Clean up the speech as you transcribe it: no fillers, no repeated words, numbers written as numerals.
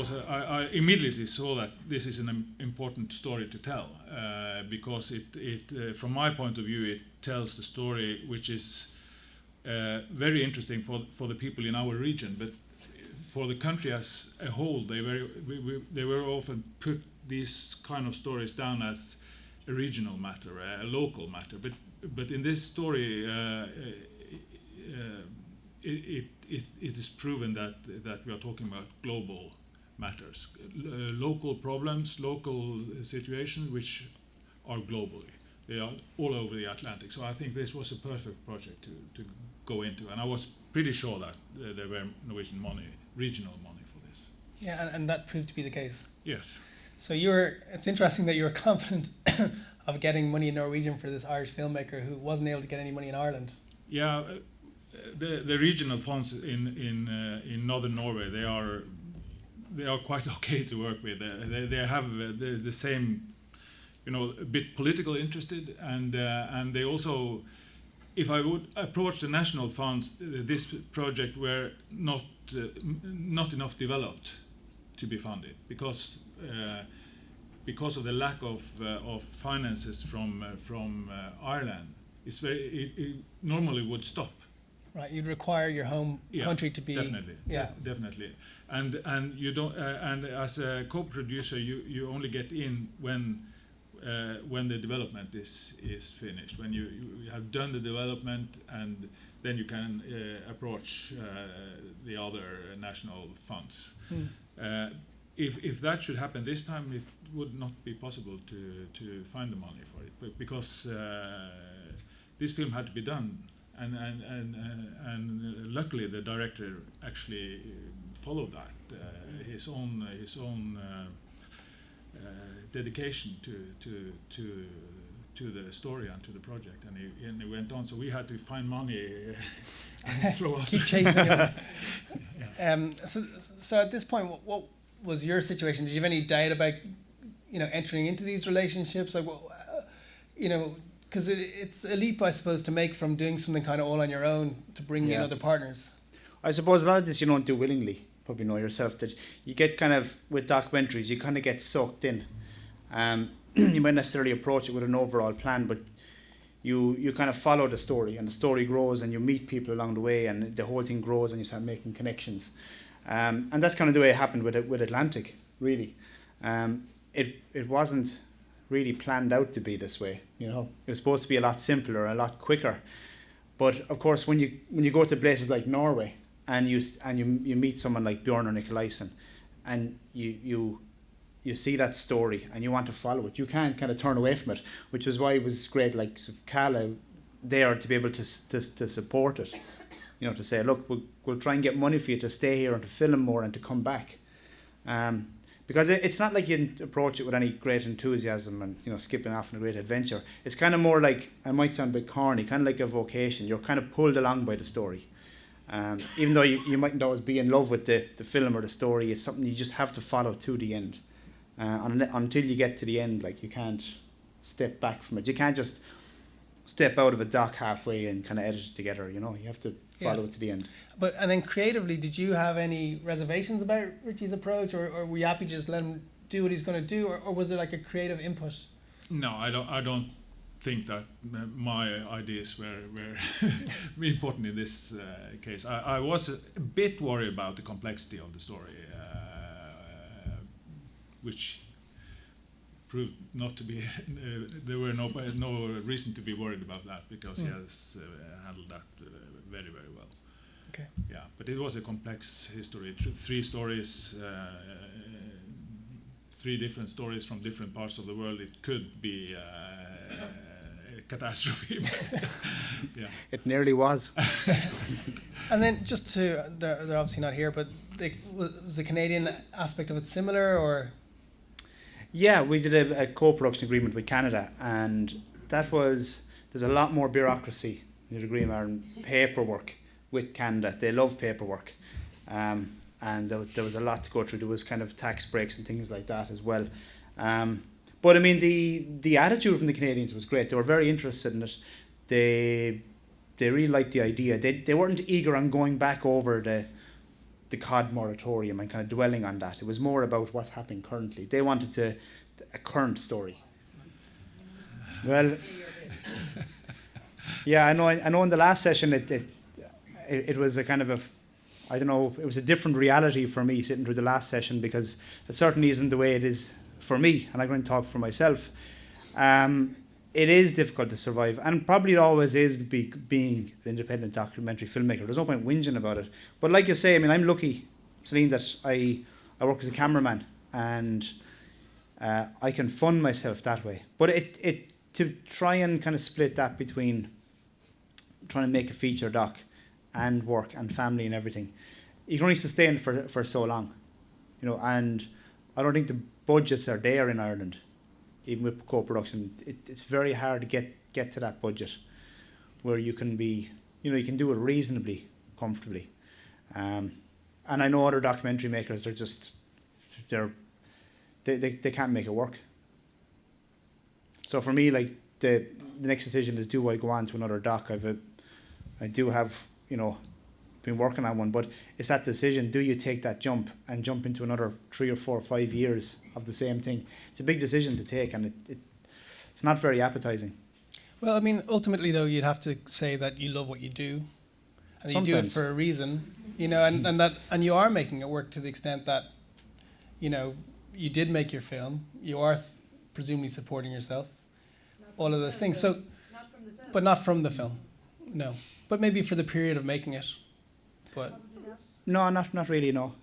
I immediately saw that this is an important story to tell, because it from my point of view, it tells the story which is very interesting for the people in our region, but for the country as a whole, they were often put these kind of stories down as a regional matter, a local matter. But in this story, it is proven that we are talking about global matters, local problems, local situations which are globally. They are all over the Atlantic. So I think this was a perfect project to go into, and I was pretty sure that there were Norwegian money, regional money for this. Yeah, and that proved to be the case. Yes. So it's interesting that you were confident of getting money in Norwegian for this Irish filmmaker who wasn't able to get any money in Ireland. Yeah, the regional funds in northern Norway, they are quite okay to work with. They have the same, a bit politically interested, and they also, if I would approach the national funds, this project were not enough developed to be funded because of the lack of finances from Ireland. It normally would stop. Right, you'd require your home country to be definitely, and you don't. And as a co-producer, you only get in when the development is finished. When you have done the development, and then you can approach the other national funds. If that should happen this time, it would not be possible to find the money for it, but because this film had to be done. And luckily the director actually followed that, his own dedication to the story and to the project, and he went on. So we had to find money and throw after. Keep chasing him. So at this point, what was your situation? Did you have any doubt about entering into these relationships? Like, because it's a leap, I suppose, to make from doing something kind of all on your own to bringing in other partners. I suppose a lot of this you don't do willingly. Probably know yourself that you get kind of, with documentaries, you kind of get sucked in. You might necessarily approach it with an overall plan, but you kind of follow the story, and the story grows, and you meet people along the way, and the whole thing grows, and you start making connections. And that's kind of the way it happened with Atlantic, really. It wasn't really planned out to be this way, It was supposed to be a lot simpler, a lot quicker. But of course, when you go to places like Norway and you meet someone like Björn or Nikolaisen, and you see that story and you want to follow it, you can't kind of turn away from it, which is why it was great, like Kala there, to be able to support it, to say, look, we'll try and get money for you to stay here and to film more and to come back. Because it's not like you approach it with any great enthusiasm and skipping off on a great adventure. It's kind of more like, it might sound a bit corny, kind of like a vocation. You're kind of pulled along by the story. Even though you mightn't always be in love with the film or the story, it's something you just have to follow to the end. Until you get to the end, like, you can't step back from it. You can't just step out of a dock halfway and kind of edit it together. You have to follow it to the end. And then creatively, did you have any reservations about Richie's approach, or were you happy to just let him do what he's going to do, or was there like a creative input? No, I don't think that my ideas were important in this case. I was a bit worried about the complexity of the story, which proved not to be. There were no reason to be worried about that, because he has handled that very, very well. Okay. Yeah, but it was a complex history. Three stories, three different stories from different parts of the world. It could be a catastrophe. But yeah, it nearly was. And then they're obviously not here, but was the Canadian aspect of it similar, or? Yeah, we did a co-production agreement with Canada, and there's a lot more bureaucracy in the agreement and paperwork with Canada. They love paperwork, and there was a lot to go through. There was kind of tax breaks and things like that as well. But I mean, the attitude from the Canadians was great. They were very interested in it. They really liked the idea. They weren't eager on going back over the COD moratorium and kind of dwelling on that. It was more about what's happening currently. They wanted a current story. Well, yeah, I know in the last session it was a kind of I don't know, it was a different reality for me sitting through the last session, because it certainly isn't the way it is for me, and I'm going to talk for myself. It is difficult to survive, and probably it always is being an independent documentary filmmaker. There's no point whinging about it. But like you say, I mean, I'm lucky, Celine, that I work as a cameraman, and I can fund myself that way. But it to try and kind of split that between trying to make a feature doc and work and family and everything, you can only sustain it for so long, you know. And I don't think the budgets are there in Ireland, even with co-production. It's very hard to get to that budget where you can be, you know, you can do it reasonably comfortably. And I know other documentary makers, they can't make it work. So for me, like the next decision is, do I go on to another doc? I do have, you know, been working on one, but it's that decision. Do you take that jump and jump into another 3 or 4 or 5 years of the same thing? It's a big decision to take, and it's not very appetizing. Well, I mean, ultimately though, you'd have to say that you love what you do, and you do it for a reason, you know, and you are making it work to the extent that, you know, you did make your film. You are presumably supporting yourself, all of those things. So, but not from the film, no. But maybe for the period of making it. But no, not really. No.